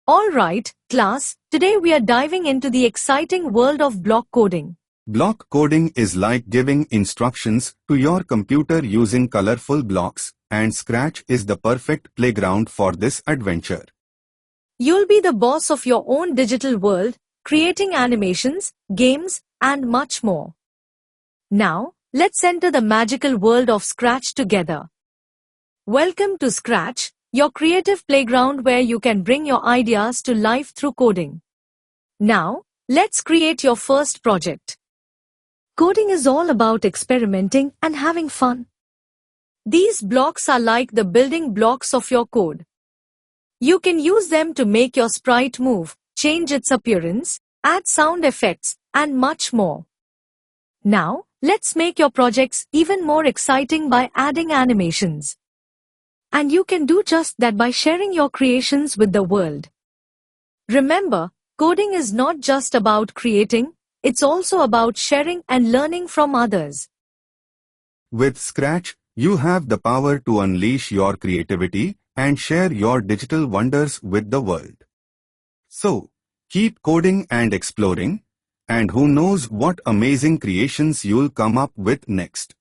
Alright, class, today we are diving into the exciting world of block coding. Block coding is like giving instructions to your computer using colorful blocks, and Scratch is the perfect playground for this adventure. You'll be the boss of your own digital world, creating animations, games, and much more. Now, let's enter the magical world of Scratch together. Welcome to Scratch, your creative playground where you can bring your ideas to life through coding. Now, let's create your first project. Coding is all about experimenting and having fun. These blocks are like the building blocks of your code. You can use them to make your sprite move, change its appearance, add sound effects, and much more. Now, let's make your projects even more exciting by adding animations. And you can do just that by sharing your creations with the world. Remember, coding is not just about creating, it's also about sharing and learning from others. With Scratch, you have the power to unleash your creativity and share your digital wonders with the world. So, keep coding and exploring, and who knows what amazing creations you'll come up with next.